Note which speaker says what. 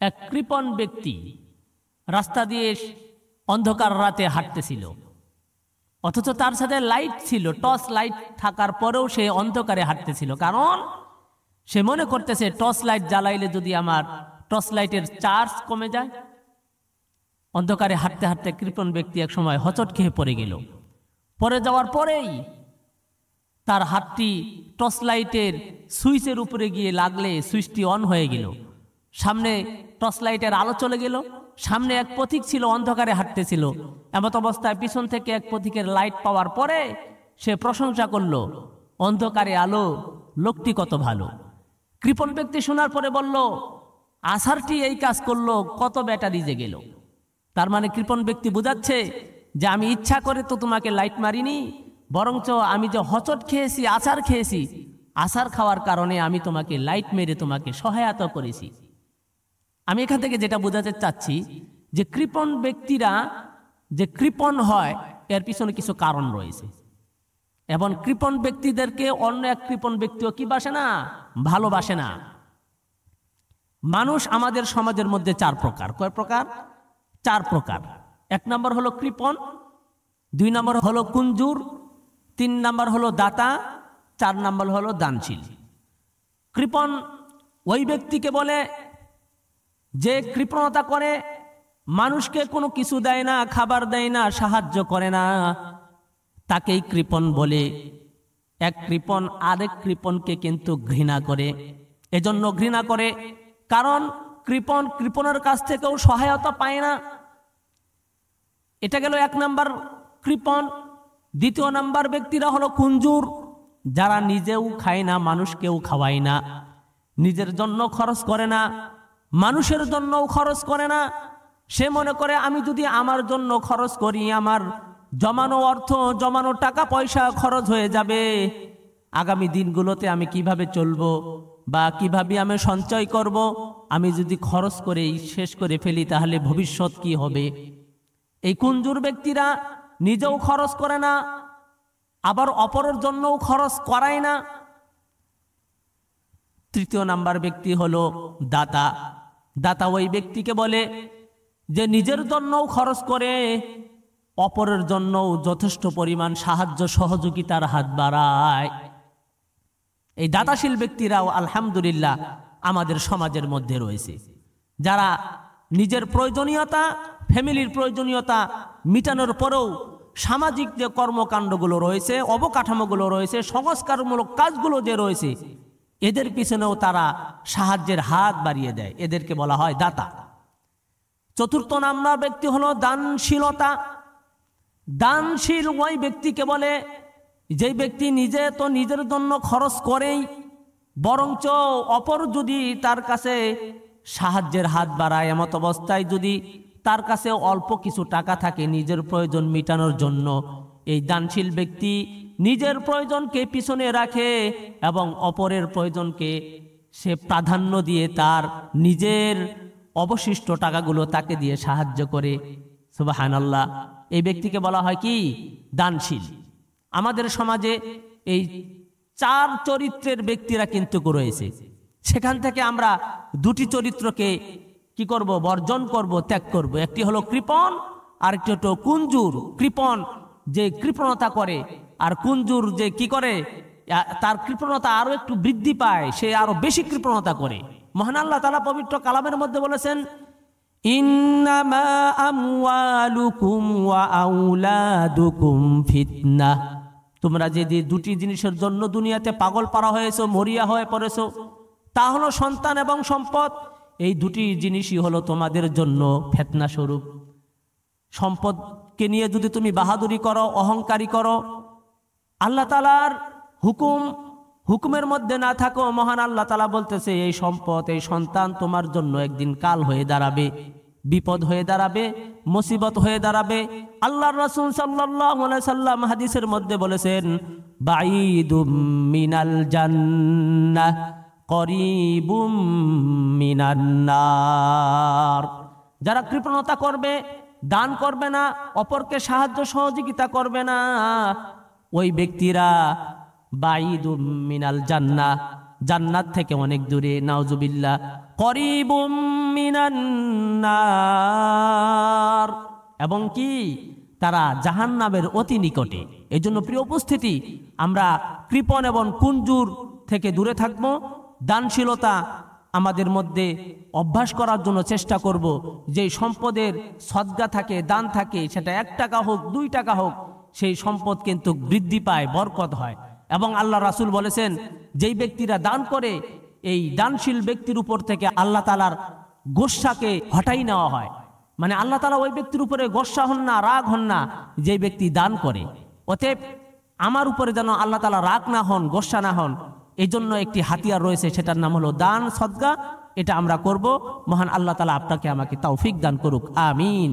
Speaker 1: এক কৃপণ ব্যক্তি রাস্তা দিয়ে অন্ধকার রাতে হাঁটতেছিল, অথচ তার সাথে লাইট ছিল, টর্চ লাইট থাকার পরেও সে অন্ধকারে হাঁটতেছিল। কারণ সে মনে করতেছে টর্চ লাইট জ্বালাইলে যদি আমার টর্চ লাইটের চার্জ কমে যায়। অন্ধকারে হাঁটতে হাঁটতে কৃপণ ব্যক্তি এক সময় হোঁচট খেয়ে পড়ে গেল। পড়ে যাওয়ার পরেই তার হাতটি টর্চ লাইটের সুইচের উপরে গিয়ে লাগলে সুইচটি অন হয়ে গেল। সামনে টর্চ লাইটের আলো চলে গেল। সামনে এক পথিক ছিল, অন্ধকারে হাঁটতেছিল। এমত অবস্থায় পিছন থেকে এক পথিকের লাইট পাওয়ার পরে সে প্রশংসা করলো, অন্ধকারে আলো, লোকটি কত ভালো। কৃপণ ব্যক্তি শোনার পরে বলল, আসারটি এই কাজ করলো, কত ব্যাটারি যে গেল। তার মানে কৃপণ ব্যক্তি বুঝাচ্ছে যে আমি ইচ্ছা করে তো তোমাকে লাইট মারিনি, বরঞ্চ আমি যে হোঁচট খেয়েছি, আচার খেয়েছি, আচার খাওয়ার কারণে আমি তোমাকে লাইট মেরে তোমাকে সহায়তা করেছি। আমি এখান থেকে যেটা বোঝাতে চাচ্ছি যে কৃপণ ব্যক্তিরা যে কৃপণ হয় এর পিছনে কিছু কারণ রয়েছে, এবং কৃপণ ব্যক্তিদেরকে অন্য এক কৃপণ ব্যক্তিও কি বাসে না, ভালোবাসে না। মানুষ আমাদের সমাজের মধ্যে চার প্রকার। কয় প্রকার? চার প্রকার। এক নম্বর হলো কৃপণ, দুই নম্বর হলো কুঞ্জুর, তিন নম্বর হলো দাতা, চার নম্বর হলো দানশীল। কৃপণ ওই ব্যক্তিকে বলে যে কৃপণতা করে, মানুষকে কোনো কিছু দেয় না, খাবার দেয় না, সাহায্য করে না, তাকেই কৃপণ বলে। এক কৃপণ আরেক কৃপণকে কিন্তু ঘৃণা করে। এজন্য ঘৃণা করে কারণ কৃপণ কৃপণের কাছ থেকেও সহায়তা পায় না। এটা গেল এক নাম্বার কৃপণ। দ্বিতীয় নাম্বার ব্যক্তিরা হলো কুঞ্জুর, যারা নিজেও খায় না, মানুষকেও খাওয়ায় না, নিজের জন্য খরচ করে না, মানুষের জন্যও খরচ করে না। সে মনে করে আমি যদি আমার জন্য খরচ করি, আমার জমানো অর্থ, জমানো টাকা পয়সা খরচ হয়ে যাবে, আগামী দিনগুলোতে আমি কিভাবে চলবো বা কিভাবে আমি সঞ্চয় করব, আমি যদি খরচ করেই শেষ করে ফেলি তাহলে ভবিষ্যৎ কি হবে। এই কুঞ্জুর ব্যক্তিরা নিজেও খরচ করে না, আবার অপরের জন্যও খরচ করায় না। তৃতীয় নাম্বার ব্যক্তি হলো দাতা। দাতা ওই ব্যক্তিকে বলে যে নিজের জন্যও খরচ করে, অপরের জন্যও যথেষ্ট পরিমাণ সাহায্য সহযোগিতার হাত বাড়ায়। এই দাতাশীল ব্যক্তিরাও আলহামদুলিল্লাহ আমাদের সমাজের মধ্যে রয়েছে, যারা নিজের প্রয়োজনীয়তা, ফ্যামিলির প্রয়োজনীয়তা মিটানোর পরেও সামাজিক যে কর্মকাণ্ডগুলো রয়েছে, অবকাঠামোগুলো রয়েছে, সংস্কারমূলক কাজগুলো যে রয়েছে, এদের পিছনেও তারা সাহায্যের হাত বাড়িয়ে দেয়। এদেরকে বলা হয় দাতা। চতুর্থ নাম্বার ব্যক্তি হলো দানশীলতা। দানশীল ওই ব্যক্তিকে বলে যে ব্যক্তি নিজে তো নিজের জন্য খরচ করেই, বরঞ্চ অপর যদি তার কাছে সাহায্যের হাত বাড়ায়, এমত অবস্থায় যদি তার কাছে অল্প কিছু টাকা থাকে নিজের প্রয়োজন মিটানোর জন্য, এই দানশীল ব্যক্তি নিজের প্রয়োজনকে পিছনে রাখে এবং অপরের প্রয়োজনকে সে প্রাধান্য দিয়ে তার নিজের অবশিষ্ট টাকাগুলো তাকে দিয়ে সাহায্য করে। সুবহানাল্লাহ। এই ব্যক্তিকে বলা হয় কি? দানশীল। আমাদের সমাজে এই চার চরিত্রের ব্যক্তিরা কিন্তু রয়েছে। সেখান থেকে আমরা দুটি চরিত্রকে কি করব? বর্জন করব, ত্যাগ করব। একটি হলো কৃপণ, আরেকটি হলো কুঞ্জুর। কৃপণ যে কৃপণতা করে, আর কুঞ্জুর যে কি করে, তার কৃপণতা আরো একটু বৃদ্ধি পায়, সে আরো বেশি কৃপণতা করে। মহান আল্লাহ তাআলা পবিত্র কালামের মধ্যে বলেছেন, ইন্নামা আমওয়ালুকুম ওয়া আওলাদুকুম ফিতনাহ। তোমরা যে দুটি জিনিসের জন্য দুনিয়াতে পাগল পারা হয়েছো, মরিয়া হয়ে পড়েছো, তা হলো সন্তান এবং সম্পদ। এই দুটি জিনিসই হলো তোমাদের জন্য ফিতনা স্বরূপ। সম্পদকে নিয়ে যদি তুমি বাহাদুরি করো, অহংকারী করো, আল্লাহ তাআলার হুকুমের মধ্যে না থাকো, মহান আল্লাহ তাআলা বলতেছে এই সম্পদ, এই সন্তান তোমার জন্য একদিন কাল হয়ে দাঁড়াবে, বিপদ হয়ে দাঁড়াবে, মুসিবত হয়ে দাঁড়াবে। আল্লাহর রাসূল সাল্লাল্লাহু আলাইহি সাল্লাম হাদিসের মধ্যে বলেছেন, বাঈদুম মিনাল জান্নাহ করিবুম মিনান নার। যারা কৃপণতা করবে, দান করবে না, অপরকে সাহায্য সহযোগিতা করবে না, ওই ব্যক্তিরা বাঈদুম মিনাল জান্নাহ, জান্নাত থেকে অনেক দূরে, নাউজুবিল্লাহ। করিবুম মিনান নার, এবং কি তারা জাহান্নামের অতি নিকটে। এজন্য প্রিয় উপস্থিতি, আমরা কৃপণ এবং কুঞ্জুর থেকে দূরে থাকব, দানশীলতা আমাদের মধ্যে অভ্যাস করার জন্য চেষ্টা করব। যেই সম্পদের সদকা থাকে, দান থাকে, সেটা 1 টাকা হোক 2 টাকা হোক, সেই সম্পদ কিন্তু বৃদ্ধি পায়, বরকত হয়। এবং আল্লাহ রাসূল বলেছেন, যেই ব্যক্তিরা দান করে, এই দানশীল ব্যক্তির উপর থেকে আল্লাহ তাআলার গোস্বাকে হটাই নেওয়া হয়। মানে আল্লাহ তাআলা ওই ব্যক্তির উপরে গোস্বা হন না, রাগ হন না, যে ব্যক্তি দান করে। অতএব আমার উপরে যেন আল্লাহ তাআলা রাগ না হন, গোস্বা না হন, এই জন্য একটি হাতিয়ার রয়েছে, সেটার নাম হলো দান, সদকা। এটা আমরা করব। মহান আল্লাহ তাআলা আপনাকে আমাকে তৌফিক দান করুক, আমিন।